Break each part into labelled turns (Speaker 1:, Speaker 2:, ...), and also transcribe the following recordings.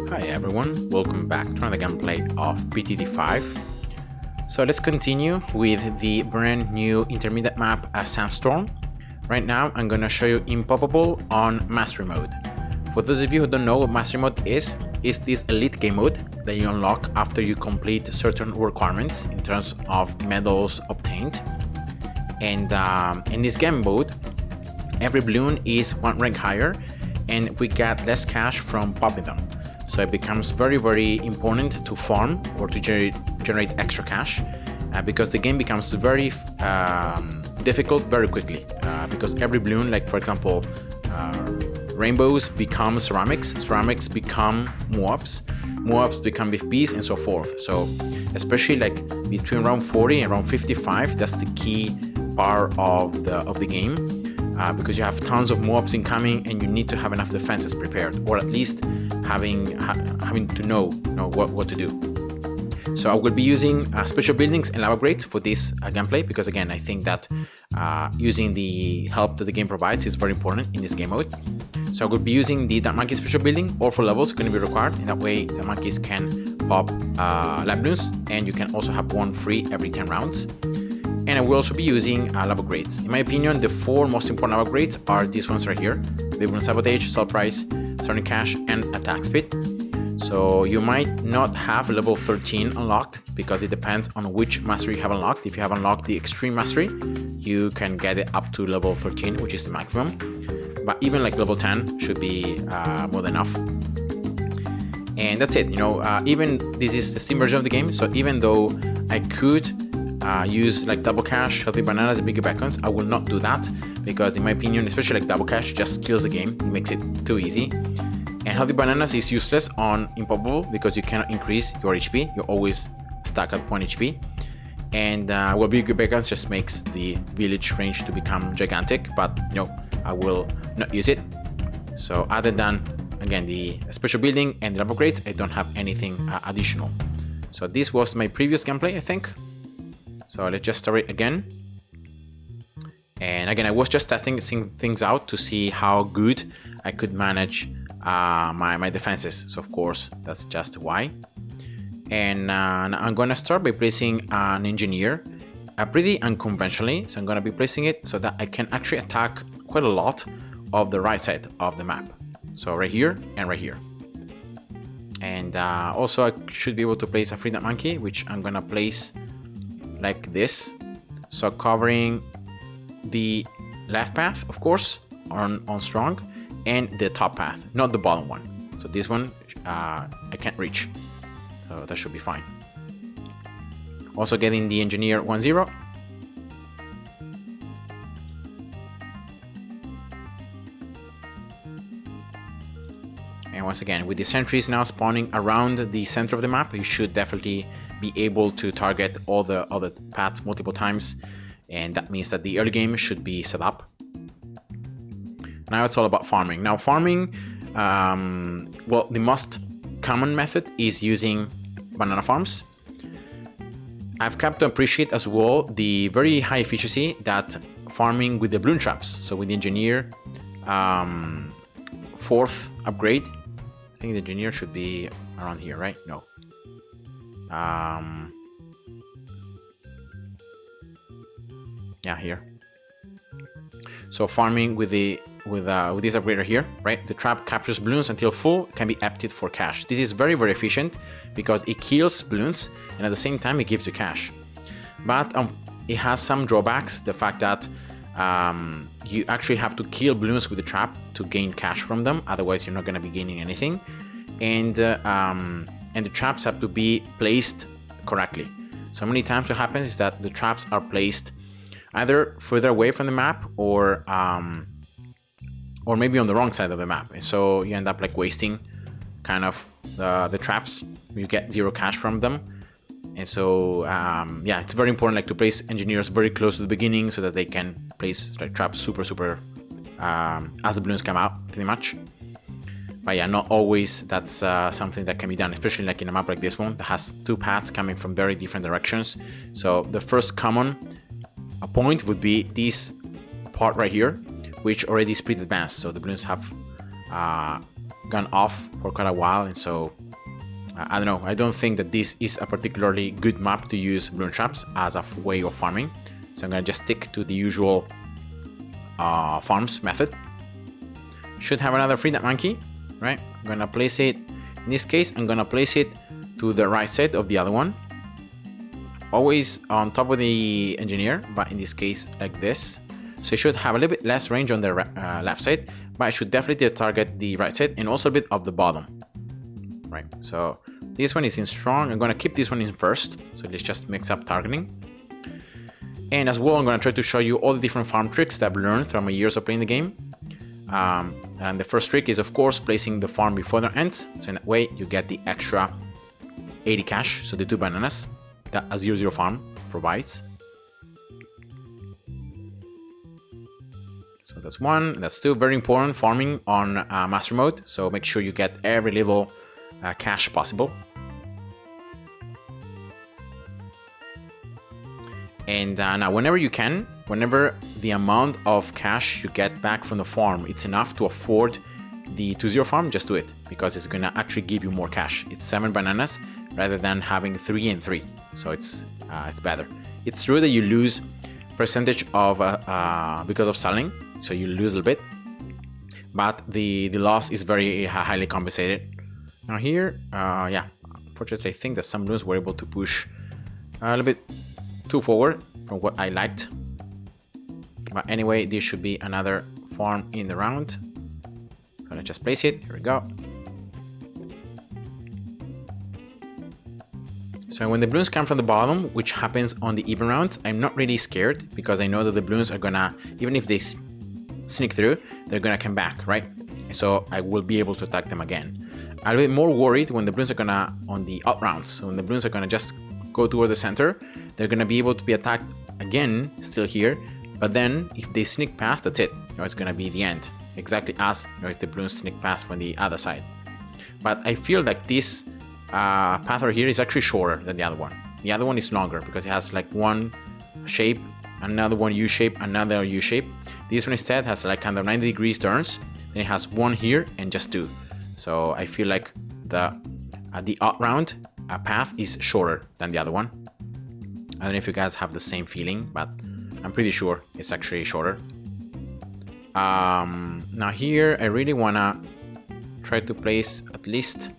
Speaker 1: Hi everyone, welcome back to another gameplay of PTT5. So let's continue with the brand new intermediate map Sandstorm. Right now I'm gonna show you Impoppable on Mastery Mode. For those of you who don't know what Mastery Mode is this elite game mode that you unlock after you complete certain requirements in terms of medals obtained. And in this game mode, every balloon is one rank higher and we get less cash from popping them. So it becomes very important to farm or to generate extra cash because the game becomes very difficult very quickly because every balloon, like for example rainbows become ceramics, ceramics become Moabs, Moabs become BFBs and so forth. So especially like between round 40 and round 55, that's the key part of the game. Because you have tons of mobs incoming and you need to have enough defenses prepared, or at least having to know what to do. So I will be using special buildings and lava grades for this gameplay because again I think that using the help that the game provides is very important in this game mode. So I will be using the monkey special building, or for levels going to be required, in that way the monkeys can pop lab balloons and you can also have one free every 10 rounds. And I will also be using lava grades. In my opinion, the 4 most important lava grades are these ones right here: Bloons Sabotage, Sell Price, Starting Cash, and Attack Speed. So you might not have level 13 unlocked because it depends on which mastery you have unlocked. If you have unlocked the Extreme Mastery, you can get it up to level 13, which is the maximum. But even like level 10 should be more than enough. And that's it, even this is the Steam version of the game, so even though I could use like double cash, healthy bananas, and bigger beacons, I will not do that because in my opinion, especially like double cash just kills the game. It makes it too easy. And healthy bananas is useless on Impoppable because you cannot increase your HP. You're always stuck at 1 HP. And bigger beacons just makes the village range to become gigantic, but I will not use it. So other than again the special building and the level upgrades, I don't have anything additional. So this was my previous gameplay, I think. So let's just start it again. And again, I was just testing things out to see how good I could manage my defenses. So of course, that's just why. And I'm gonna start by placing an engineer pretty unconventionally. So I'm gonna be placing it so that I can actually attack quite a lot of the right side of the map. So right here and right here. And also I should be able to place a freedom monkey, which I'm gonna place like this, so covering the left path, of course, on strong, and the top path, not the bottom one. So this one I can't reach, so that should be fine. Also getting the engineer 1-0. And once again, with the sentries now spawning around the center of the map, you should definitely be able to target all the other paths multiple times, and that means that the early game should be set up. Now it's all about farming. Now farming, the most common method is using banana farms. I've come to appreciate as well the very high efficiency that farming with the balloon traps, so with the engineer 4th upgrade. I think the engineer should be around here, right? No. Yeah, here. So farming with this upgrader here, right? The trap captures balloons until full, can be emptied for cash. This is very efficient because it kills balloons and at the same time it gives you cash. But it has some drawbacks. The fact that you actually have to kill balloons with the trap to gain cash from them. Otherwise, you're not going to be gaining anything. And the traps have to be placed correctly. So many times what happens is that the traps are placed either further away from the map or maybe on the wrong side of the map. And so you end up like wasting kind of the traps. You get 0 cash from them. And so yeah, it's very important like to place engineers very close to the beginning so that they can place like traps super as the balloons come out, pretty much. But yeah, not always that's something that can be done, especially like in a map like this one that has 2 paths coming from very different directions. So the first common point would be this part right here, which already is pretty advanced. So the balloons have gone off for quite a while, and so I don't know. I don't think that this is a particularly good map to use balloon traps as a way of farming. So I'm gonna just stick to the usual farms method. Should have another free that monkey, right? I'm gonna place it. In this case, I'm gonna place it to the right side of the other one. Always on top of the engineer, but in this case like this. So it should have a little bit less range on the left side, but I should definitely target the right side and also a bit of the bottom. Right, so this one is in strong. I'm gonna keep this one in first, so let's just mix up targeting. And as well, I'm gonna try to show you all the different farm tricks that I've learned through my years of playing the game. And the first trick is, of course, placing the farm before the ends, so in that way you get the extra 80 cash, so the 2 bananas that a 0-0 farm provides. So that's one. That's still very important farming on master mode, so make sure you get every little cash possible. And now whenever you can, whenever the amount of cash you get back from the farm it's enough to afford the 2-0 farm, just do it, because it's gonna actually give you more cash. It's 7 bananas rather than having 3 and 3, so it's better. It's true that you lose percentage of because of selling, so you lose a little bit, but the loss is very highly compensated. Now here, yeah, unfortunately I think that some balloons were able to push a little bit too forward from what I liked. But anyway, this should be another farm in the round. So let's just place it. Here we go. So when the balloons come from the bottom, which happens on the even rounds, I'm not really scared, because I know that the balloons are gonna, even if they sneak through, they're gonna come back, right? So I will be able to attack them again. I'll be more worried when the balloons are gonna, on the out rounds, so when the balloons are gonna just go toward the center, they're gonna be able to be attacked again, still here, but then if they sneak past, that's it. You know, it's gonna be the end, exactly as, you know, if the balloons sneak past from the other side. But I feel like this path right here is actually shorter than the other one. The other one is longer because it has like one shape, another one U shape, another U shape. This one instead has like kind of 90 degrees turns, then it has one here and just 2. So I feel like the out round path is shorter than the other one. I don't know if you guys have the same feeling, but I'm pretty sure it's actually shorter. Now here I really wanna try to place at least,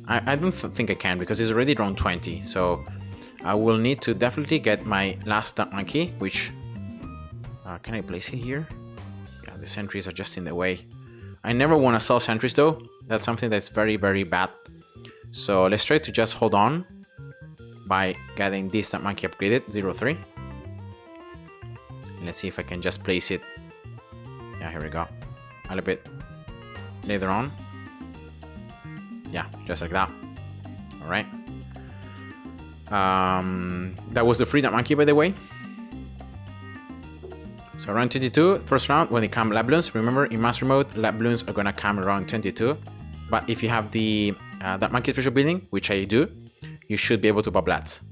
Speaker 1: I don't think I can because it's already round 20, so I will need to definitely get my last duck monkey, which can I place it here? Yeah, the sentries are just in the way. I never want to sell sentries though. That's something that's very, very bad. So let's try to just hold on by getting this duck monkey upgraded, 0-3. Let's see if I can just place it. Yeah, here we go. A little bit later on. Yeah, just like that. All right. That was the free duck monkey, by the way. So round 22, first round, when they come lab balloons, remember in master mode, lab balloons are gonna come around 22. But if you have the duck monkey special building, which I do, you should be able to pop lats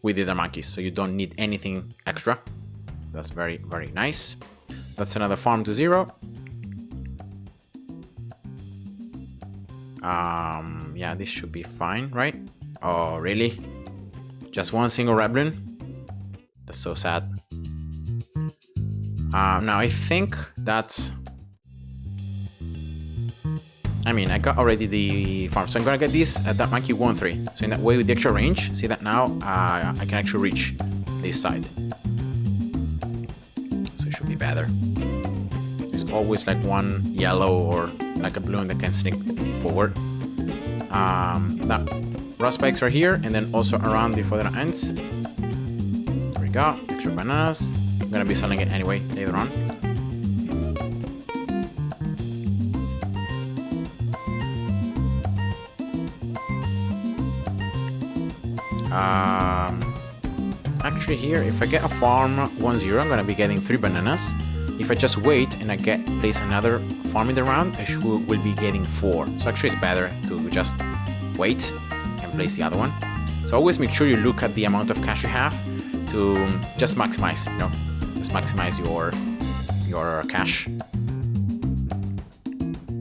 Speaker 1: with the other monkeys, so you don't need anything extra. That's very, very nice. That's another farm to 0. Yeah, this should be fine, right? Oh, really? Just one single red balloon? That's so sad. Now I think that's... I mean, I got already the farm, so I'm gonna get this at that monkey 1-3. So in that way, with the extra range, see that now I can actually reach this side. So it should be better. There's always like one yellow or like a balloon that can sneak forward. That rust spikes are here, and then also around the further ends. There we go, extra bananas. I'm gonna be selling it anyway later on. Actually here, if I get a farm 1-0, I'm gonna be getting 3 bananas. If I just wait and I place another farm in the round, I will be getting 4. So actually it's better to just wait and place the other one. So always make sure you look at the amount of cash you have to just maximize, you know, just maximize your cash.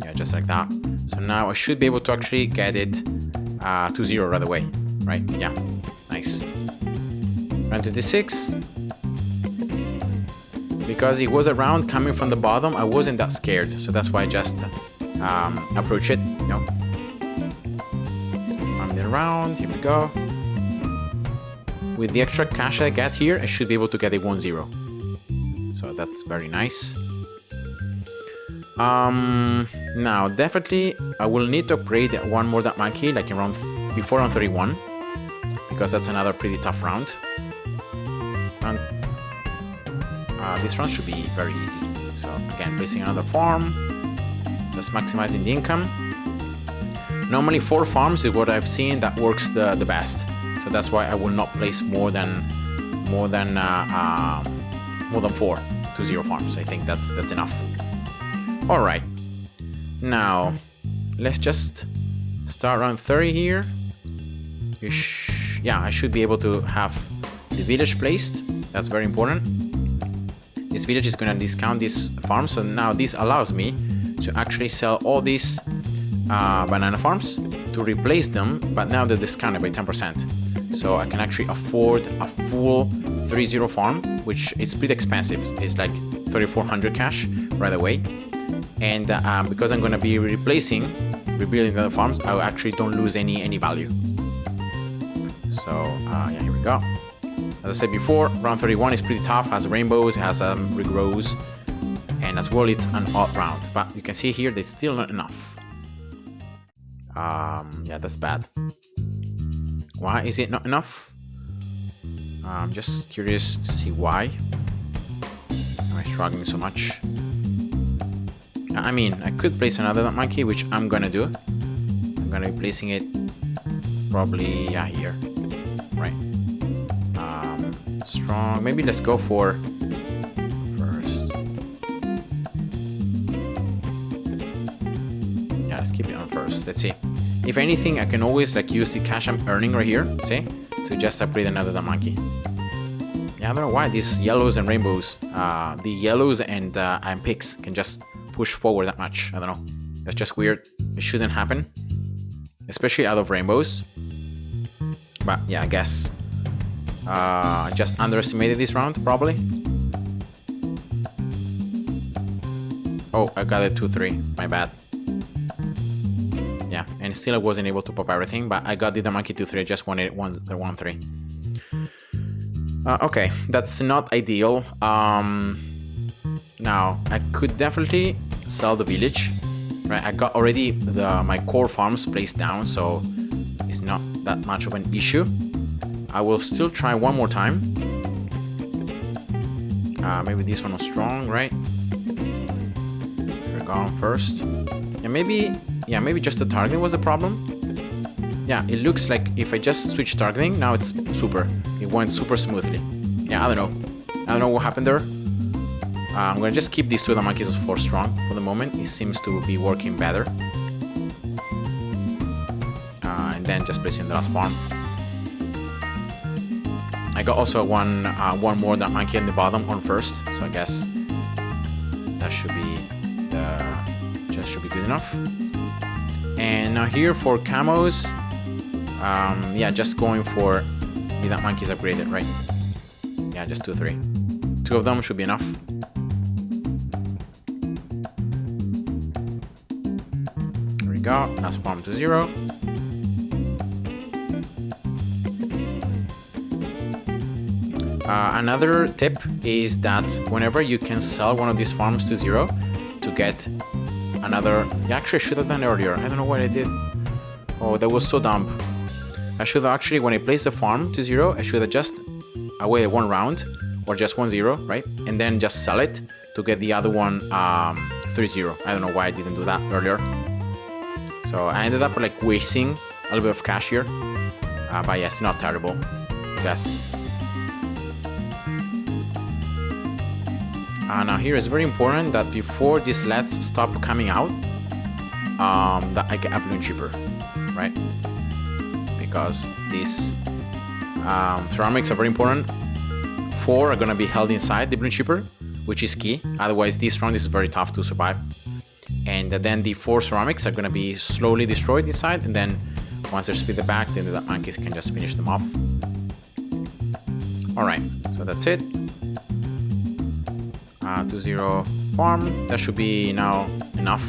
Speaker 1: Yeah, just like that. So now I should be able to actually get it to 0 right away, right? Yeah, nice. Round 26. Because it was a round coming from the bottom, I wasn't that scared, so that's why I just approach it, you know. From the round, here we go. With the extra cash I get here, I should be able to get a 1-0. So that's very nice. Now definitely I will need to upgrade one more that monkey, like around before round 31, because that's another pretty tough round. This round should be very easy. So again, placing another farm, just maximizing the income. Normally 4 farms is what I've seen that works the best. So that's why I will not place more than 4 to 0 farms. I think that's enough. All right. Now let's just start round 30 here. Yeah, I should be able to have the village placed. That's very important. This village is going to discount this farm, so now this allows me to actually sell all these banana farms to replace them, but now they're discounted by 10%. So I can actually afford a full 3-0 farm, which is pretty expensive. It's like 3,400 cash right away. And because I'm going to be rebuilding the farms, I actually don't lose any value. So yeah, here we go. As I said before, round 31 is pretty tough, has rainbows, has regrows, and as well it's an odd round. But you can see here, there's still not enough. Yeah, that's bad. Why is it not enough? I'm just curious to see why. Am I struggling so much? I mean, I could place another monkey, which I'm gonna do. I'm gonna be placing it probably, yeah, here. Right. Strong. Maybe let's go for first. Yeah, let's keep it on first. Let's see. If anything, I can always like use the cash I'm earning right here, see, to just upgrade another monkey. Yeah, I don't know why these yellows and rainbows, the yellows and picks can just push forward that much. I don't know. That's just weird. It shouldn't happen, especially out of rainbows. But yeah, I guess I just underestimated this round, probably. Oh, I got it 2-3. My bad. Yeah, and still I wasn't able to pop everything, but I got the monkey 2-3. I just wanted 1-3. Okay, that's not ideal. Now I could definitely sell the village. Right, I got already my core farms placed down, so it's not that much of an issue. I will still try one more time. Maybe this one was strong, right? Here we go first. Maybe just the targeting was the problem. Yeah, it looks like if I just switch targeting, now it's super. It went super smoothly. Yeah, I don't know. I don't know what happened there. I'm gonna just keep these two of the monkeys for strong for the moment. It seems to be working better. And then just placing the last farm. I got also one more that monkey in the bottom on first, so I guess that should be should be good enough. And now here for camos, yeah, just going for that monkey's upgraded, right? Yeah, just 2-3. 2 of them should be enough. There we go. Last farm to 0. Another tip is that whenever you can sell one of these farms to 0 to get another... Yeah, actually I should have done earlier. I don't know what I did. Oh, that was so dumb. I should have actually, when I place the farm to 0, I should have just waited 1 round or just 1-0, right? And then just sell it to get the other one 3-0. I don't know why I didn't do that earlier. So I ended up like wasting a little bit of cash here. But yes, not terrible, I guess. Now here is very important that before these LEDs stop coming out, that I get a balloon chipper, right? Because these ceramics are very important. 4 are gonna be held inside the balloon chipper, which is key. Otherwise, this round is very tough to survive. And then the 4 ceramics are gonna be slowly destroyed inside, and then once they're split back, then the monkeys can just finish them off. Alright, so that's it. 2-0 farm. That should be now enough.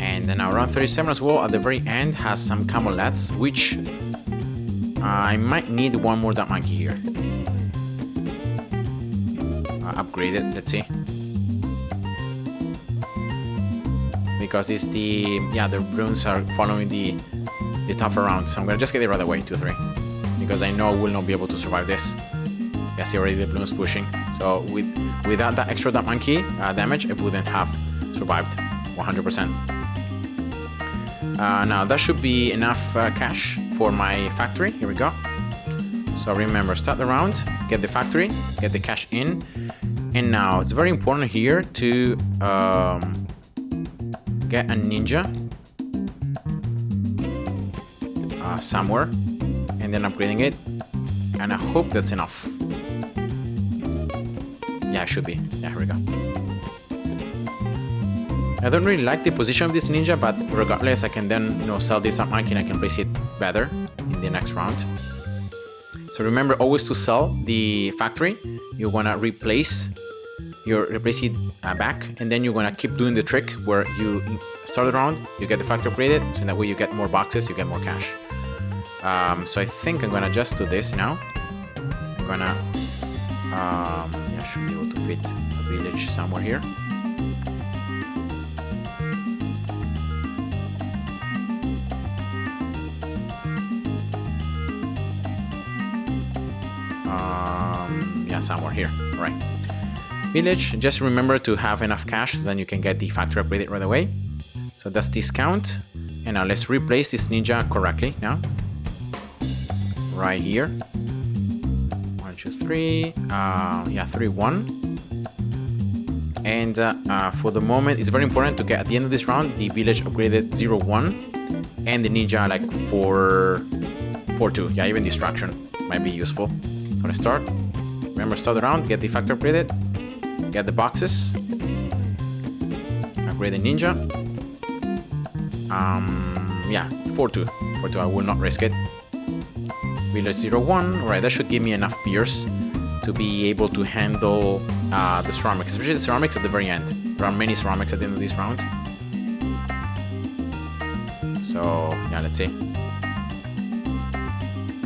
Speaker 1: And then now round 37 as well, at the very end, has some camolets, which I might need one more dark monkey here. Upgrade it, let's see. Because it's the Bloons are following the tougher round, so I'm gonna just get it right away, 2-3, because I know I will not be able to survive this. Yeah, see already the Bloons pushing. So without that extra dark monkey damage, I wouldn't have survived 100%. Now that should be enough cash for my factory. Here we go. So remember, start the round, get the factory, get the cash in, and now it's very important here to get a ninja somewhere, and then upgrading it, and I hope that's enough. Yeah, it should be. Yeah, here we go. I don't really like the position of this ninja, but regardless, I can then sell this up monkey and I can place it better in the next round. So remember always to sell the factory. You wanna replace it back, and then you're gonna keep doing the trick where you start the round, you get the factory upgraded, so in that way you get more boxes, you get more cash. So I think I'm gonna just do this now. I'm gonna should be able to fit a village somewhere here. Somewhere here. All right. Village, just remember to have enough cash, so then you can get the factory upgraded right away. So that's discount. And now let's replace this ninja correctly now. Right here. 1, 2, 3. 3, 1. And for the moment, it's very important to get at the end of this round the village upgraded 0, 1, and the ninja like 4, 2. Yeah, even distraction might be useful. So let's start. Remember, start the round, get the factory upgraded, get the boxes, upgrade the ninja. 4, 2. 4, 2, I will not risk it. Village 0, 1. Alright, that should give me enough beers to be able to handle the ceramics, especially the ceramics at the very end. There are many ceramics at the end of this round. So, yeah, let's see.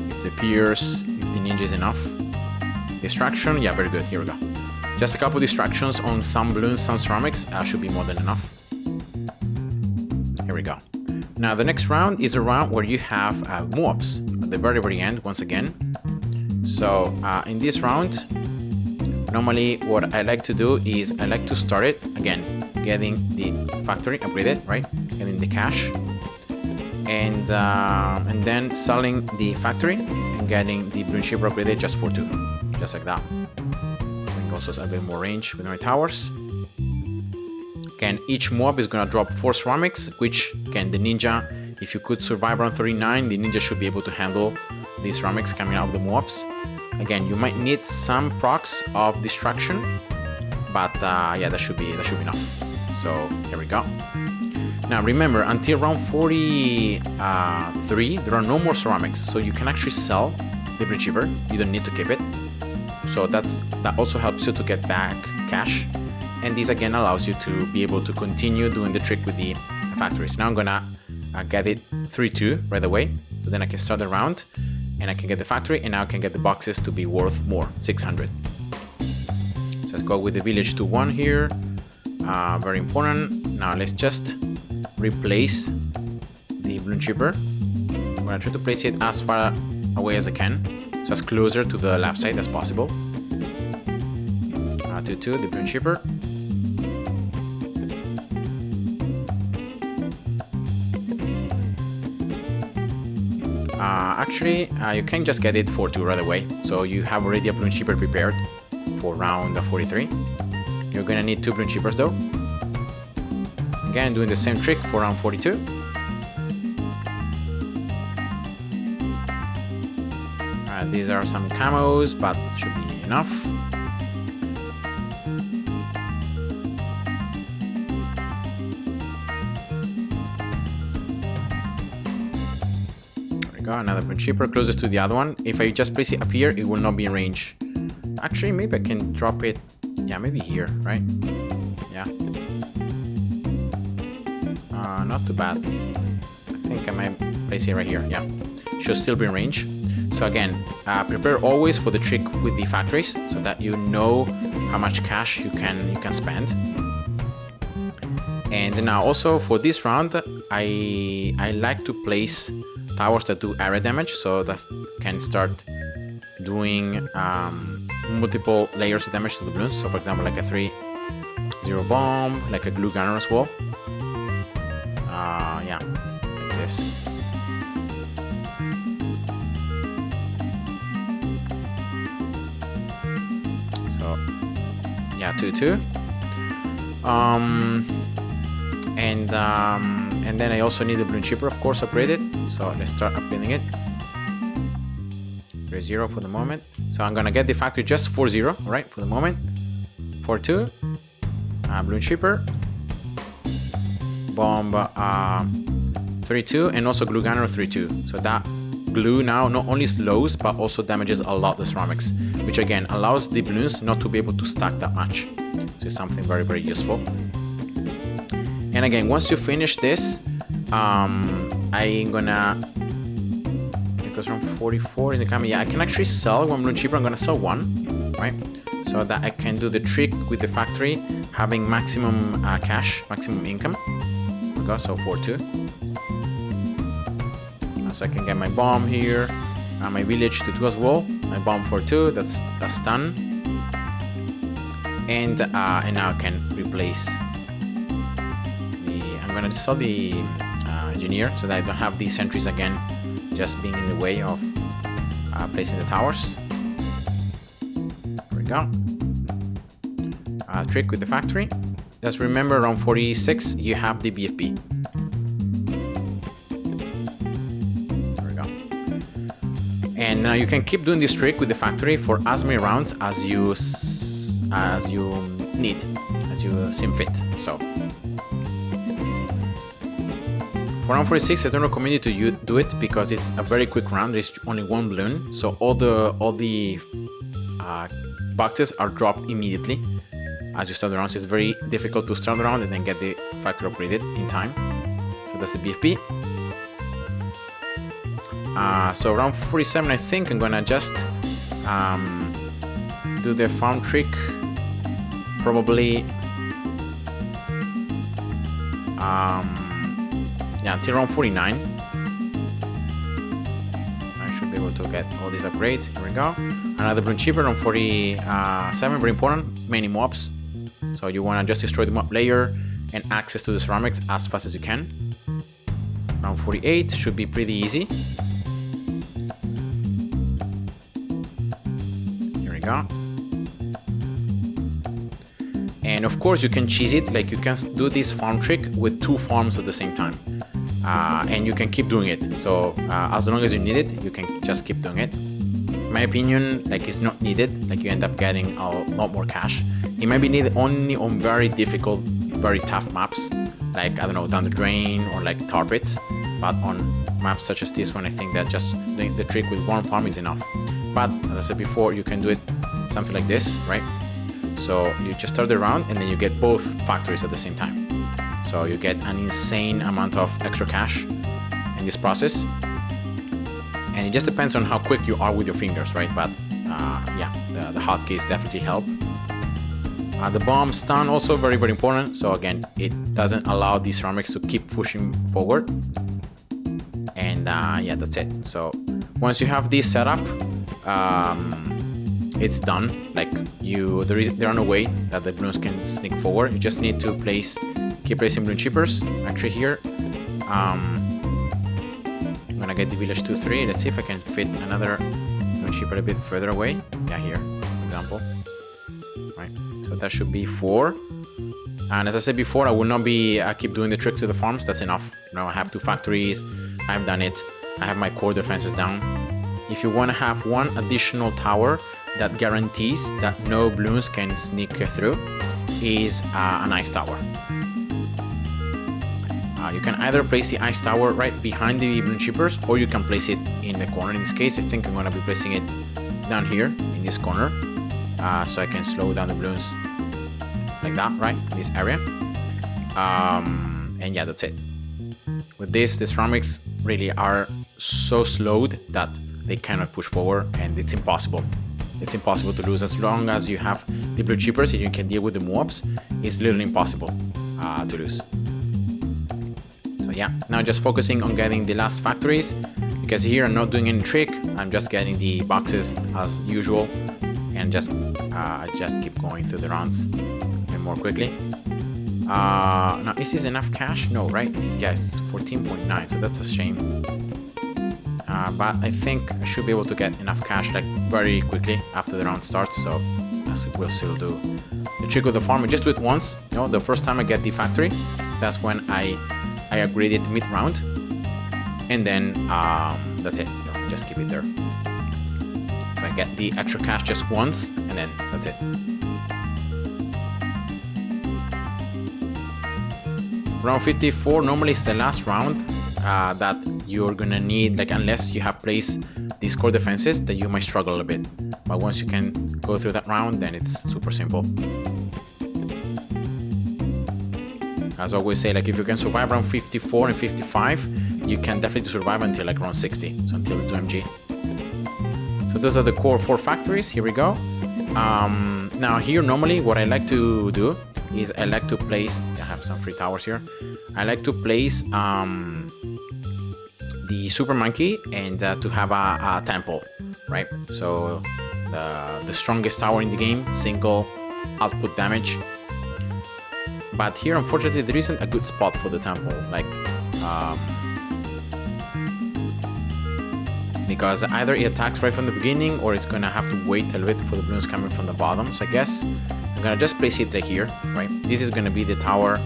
Speaker 1: If the piers, if the ninja is enough. Distraction, yeah, very good. Here we go. Just a couple distractions on some Bloons, some ceramics should be more than enough. Here we go. Now the next round is a round where you have mobs at the very, very end once again. So in this round, normally what I like to do is I like to start it again, getting the factory upgraded, right? Getting the cash, and then selling the factory and getting the Bloon ship upgraded just for 2. Just like that. I think also a bit more range with my towers. Again, each mob is gonna drop 4 ceramics, which again the ninja, if you could survive round 39, the ninja should be able to handle these ceramics coming out of the mobs. Again, you might need some procs of distraction, but yeah, that should be enough. So here we go. Now remember, until round 43, there are no more ceramics, so you can actually sell the bridge cheaper. You don't need to keep it. So that also helps you to get back cash, and this again allows you to be able to continue doing the trick with the factories. Now I'm gonna get it 3-2 right away, so then I can start the round and I can get the factory, and now I can get the boxes to be worth more, 600. So let's go with the village 2-1 here. Very important. Now let's just replace the Bloon chipper. I'm gonna try to place it as far away as I can, so as closer to the left side as possible. 2-2, the Bloon chipper. Actually, you can just get it 4-2 right away, so you have already a Bloon chipper prepared for round 43. You're gonna need 2 Bloon chippers though. Again, doing the same trick for round 42. These are some camos, but should be enough. go, another Bloon Shipper closest to the other one. If I just place it up here, it will not be in range. Actually, maybe I can drop it. Yeah, maybe here, right? Yeah. Not too bad. I think I might place it right here. Yeah, should still be in range. So again, prepare always for the trick with the factories, so that you know how much cash you can spend. And now also for this round, I like to place towers that do area damage, so that can start doing multiple layers of damage to the balloons. So for example, like a 3-0 bomb, like a glue gunner as well. Yeah, like this. So yeah, 2-2. And then I also need the Bloon Shipper, of course, upgraded. So let's start upgrading it. 3-0 for the moment. So I'm gonna get the factory just 4-0, right, for the moment. 4-2. Bloon Shipper. Bomb 3-2, and also glue gunner 3-2. So that glue now not only slows but also damages a lot the ceramics, which again allows the balloons not to be able to stack that much. So it's something very, very useful. And again, once you finish this, I'm gonna, because from 44 in the camera, yeah, I can actually sell one Bloon Shipper. I'm gonna sell one, right? So that I can do the trick with the factory, having maximum cash, maximum income. Go, so 4-2. So I can get my bomb here, my village to 2 as well. My bomb for 2, that's done. And now I can replace the. I'm gonna sell the engineer so that I don't have these sentries again, just being in the way of placing the towers. There we go. Trick with the factory. Just remember, around 46, you have the BFB. There we go. And now you can keep doing this trick with the factory for as many rounds as you need, as you seem fit. So for round 46, I don't recommend you to do it because it's a very quick round. There's only one balloon, so all the boxes are dropped immediately as you start the round. So it's very difficult to start the round and then get the factory upgraded in time. So that's the BFP. So round 47, I think I'm gonna just do the farm trick. Probably yeah, until round 49. I should be able to get all these upgrades. Here we go. Another Bloon Shipper on 47, very important. Many mobs. So you want to just destroy the mob layer and access to the ceramics as fast as you can. Round 48 should be pretty easy. Here we go. And of course you can cheese it, like you can do this farm trick with 2 farms at the same time. And you can keep doing it. So as long as you need it, you can just keep doing it. In my opinion, like it's not needed, like you end up getting a lot more cash. It might be needed only on very difficult, very tough maps, like, I don't know, down the drain or like tar pits. But on maps such as this one, I think that just doing the trick with 1 farm is enough. But as I said before, you can do it something like this, right? So you just start the round and then you get both factories at the same time. So you get an insane amount of extra cash in this process. And it just depends on how quick you are with your fingers, right? But yeah, the hotkeys definitely help. The bomb stun also very, very important. So again, it doesn't allow these ceramics to keep pushing forward. And yeah, that's it. So once you have this set up, it's done. Like there are no way that the balloons can sneak forward. You just need to keep placing Bloon Shippers. Actually here, I'm gonna get the village 2-3. Let's see if I can fit another Bloon Shipper a bit further away. Yeah, here, for example. Right. So that should be 4. And as I said before, I will not be keep doing the tricks to the farms. That's enough. You know, I have 2 factories. I've done it. I have my core defenses down. If you want to have 1 additional tower that guarantees that no balloons can sneak through, is an ice tower. You can either place the ice tower right behind the balloon chippers, or you can place it in the corner. In this case, I think I'm going to be placing it down here in this corner, so I can slow down the balloons like that, right, in this area. And yeah, that's it. With this, the ceramics really are so slowed that they cannot push forward, and it's impossible. It's impossible to lose as long as you have the blue chippers and you can deal with the mobs. It's literally impossible to lose. So yeah, now just focusing on getting the last factories, because here I'm not doing any trick. I'm just getting the boxes as usual, and just keep going through the rounds even more quickly. Now, is this enough cash? No, right? Yes, 14.9, so that's a shame. But I think I should be able to get enough cash like very quickly after the round starts, so we'll still do the trick with the farm. Just do it once, you know, the first time I get the factory, that's when I upgrade it mid-round, and then that's it, you know, just keep it there. So I get the extra cash just once, and then that's it. Round 54 normally is the last round that you're gonna need, like, unless you have placed these core defenses, that you might struggle a bit. But once you can go through that round, then it's super simple. As I always say, like, if you can survive round 54 and 55, you can definitely survive until like round 60, so until the 2MG. So those are the core 4 factories. Here we go. Now here normally what I like to do is I like to place, I have some free towers here, I like to place the super monkey and to have a temple, right? So the strongest tower in the game, single output damage. But here unfortunately there isn't a good spot for the temple, like because either it attacks right from the beginning, or it's gonna have to wait a little bit for the balloons coming from the bottom. So I guess I'm gonna just place it like here, right? This is gonna be the tower.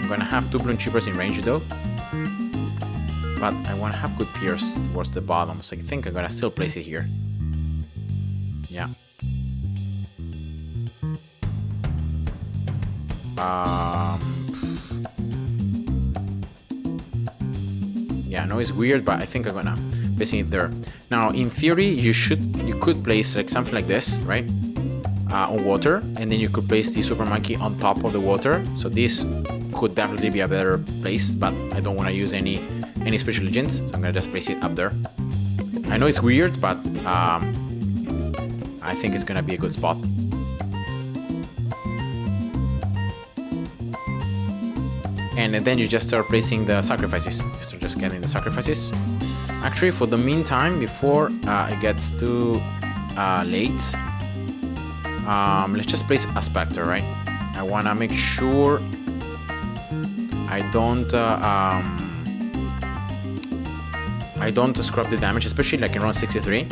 Speaker 1: I'm gonna have 2 balloon chippers in range though, but I wanna have good pierce towards the bottom, so I think I'm gonna still place it here. Yeah. Yeah, I know it's weird, but I think I'm gonna placing it there. Now, in theory, you could place like something like this, right? On water, and then you could place the super monkey on top of the water. So this could definitely be a better place, but I don't want to use any special agents, so I'm gonna just place it up there. I know it's weird, but I think it's gonna be a good spot. And then you just start placing the sacrifices. You start just getting the sacrifices. Actually, for the meantime, before it gets too late, let's just place a Spectre, right? I want to make sure I don't scrub the damage, especially like in round 63,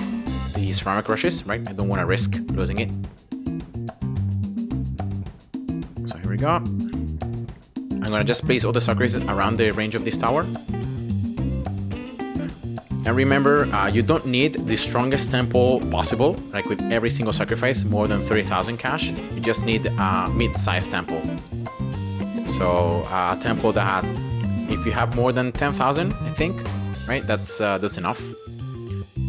Speaker 1: the ceramic rushes, right? I don't want to risk losing it. So here we go. I'm gonna just place all the sacrifices around the range of this tower. And remember, you don't need the strongest temple possible, like with every single sacrifice, more than 30,000 cash. You just need a mid-sized temple. So a temple that, if you have more than 10,000, I think, right? That's enough.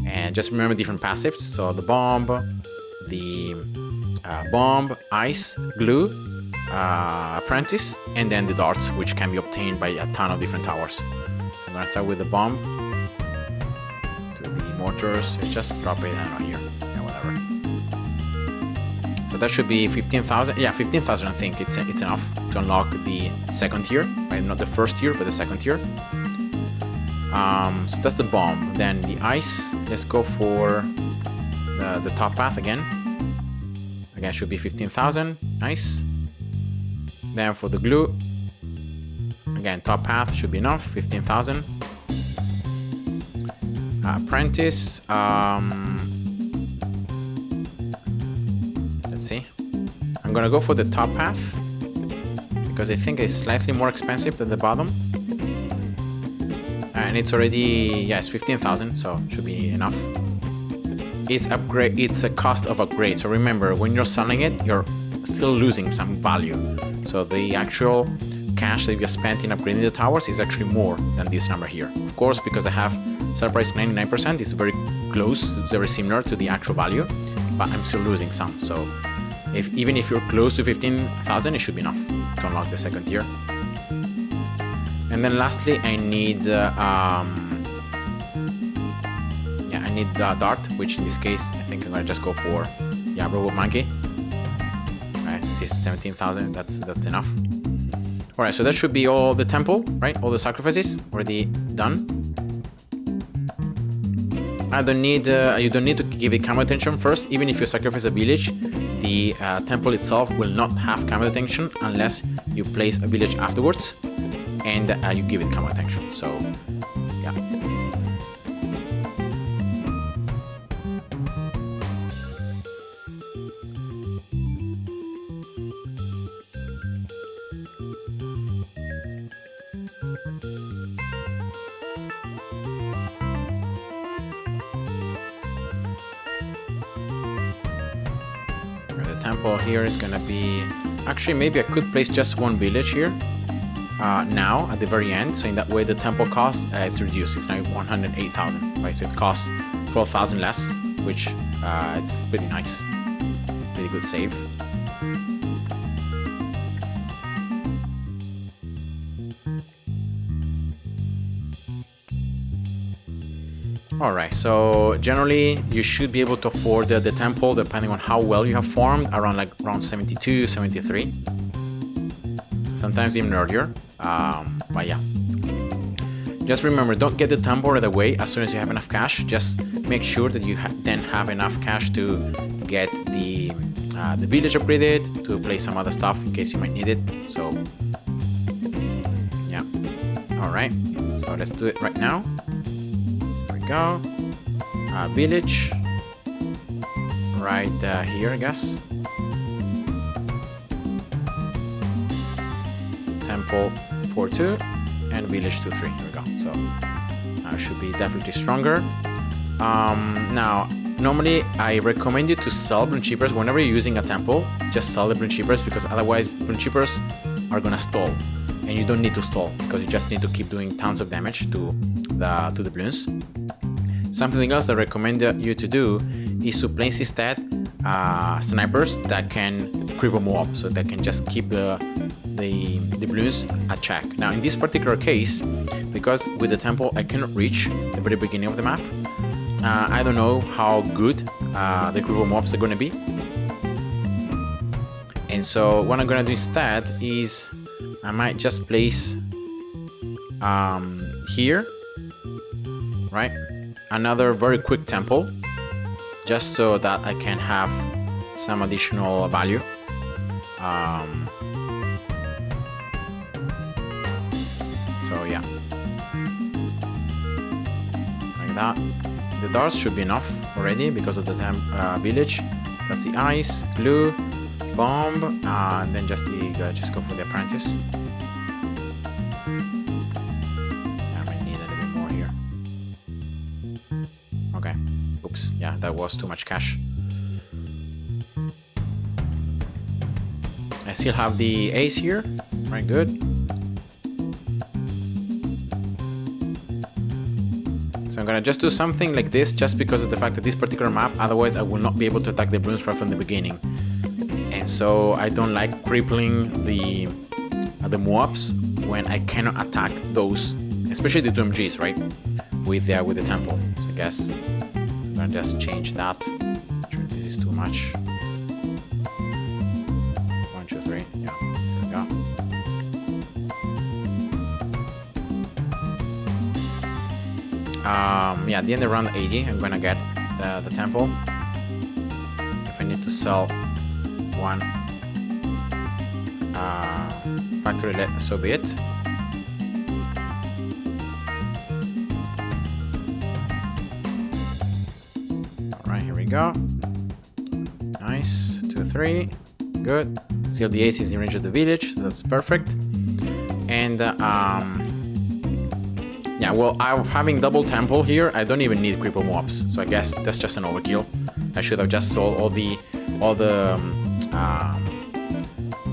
Speaker 1: And just remember different passives. So the bomb, ice, glue, apprentice, and then the darts, which can be obtained by a ton of different towers. So I'm gonna start with the bomb. Mortars, just drop it, I don't know, here, yeah, whatever. So that should be 15,000, yeah, 15,000, I think it's enough to unlock the second tier, right? Not the first tier, but the second tier. So that's the bomb. Then the ice, let's go for the top path again. Again, should be 15,000, nice. Then for the glue, again, top path should be enough, 15,000. Apprentice, let's see, I'm gonna go for the top path because I think it's slightly more expensive than the bottom, and it's already, yeah, it's 15,000, so it should be enough. It's upgrade, it's a cost of upgrade, so remember, when you're selling it, you're still losing some value, so the actual cash that you spent in upgrading the towers is actually more than this number here. Of course, because I have sell price 99%, it's very close, it's very similar to the actual value, but I'm still losing some. So even if you're close to 15,000, it should be enough to unlock the second tier. And then lastly, I need I need Dart, which in this case, I think I'm gonna just go for Robot Monkey. Right, 17,000, that's enough. All right, so that should be all the temple, right? All the sacrifices already done. I don't need, you don't need to give it camera attention first. Even if you sacrifice a village, the temple itself will not have camera attention unless you place a village afterwards and you give it camera attention. So, yeah. Temple here is gonna be, actually maybe I could place just one village here now at the very end, so in that way the temple cost is reduced. It's now 108,000, right? So it costs 12,000 less, which it's pretty nice, pretty good save. Alright, so generally you should be able to afford the temple depending on how well you have farmed, around 72, 73. Sometimes even earlier, but yeah. Just remember, don't get the temple right away as soon as you have enough cash. Just make sure that you then have enough cash to get the village upgraded, to place some other stuff in case you might need it. So yeah, alright, so let's do it right now. Go village right here, I guess. Temple 4-2 and village 2-3. Here we go. So I should be definitely stronger. Now normally I recommend you to sell Bloon Cheapers whenever you're using a temple. Just sell the Bloon Cheapers, because otherwise Bloon Cheapers are gonna stall, and you don't need to stall because you just need to keep doing tons of damage to the Bloons. Something else I recommend you to do is to place instead snipers that can cripple mob, so that can just keep the Bloons at check. Now in this particular case, because with the temple I cannot reach the very beginning of the map, I don't know how good the cripple mobs are going to be. And so what I'm going to do instead is I might just place here, right, another very quick temple, just so that I can have some additional value. So yeah, like that. The darts should be enough already because of the village. That's the ice, glue, bomb, and then just go for the apprentice. Oops, yeah, that was too much cash. I still have the ace here, right, good. So I'm gonna just do something like this just because of the fact that this particular map, otherwise I will not be able to attack the Bloons right from the beginning. And so I don't like crippling the mobs when I cannot attack those, especially the 2MGs, right, with the temple. So I guess I'm gonna just change that. This is too much. 1, 2, 3. Yeah, there we go. Yeah, at the end around 80, I'm gonna get the temple. If I need to sell one factory, so be it. Go. Nice. 2, 3. Good. Still the ace is in range of the village, so that's perfect. And yeah, well, I'm having double temple here. I don't even need cripple mobs, so I guess that's just an overkill. I should have just sold all the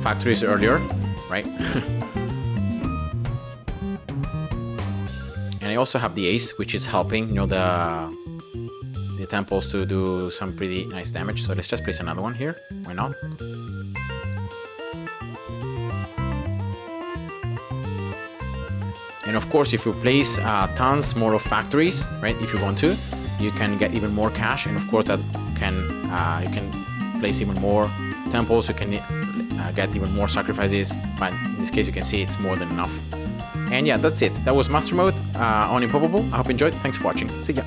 Speaker 1: factories earlier, right? I also have the ace, which is helping, you know, the temples to do some pretty nice damage. So let's just place another one here. Why not? And of course, if you place tons more of factories, right? If you want to, you can get even more cash, and of course that can you can place even more temples. You can get even more sacrifices. But in this case, you can see it's more than enough. And yeah, that's it. That was Master Mode on Impoppable. I hope you enjoyed. Thanks for watching. See ya.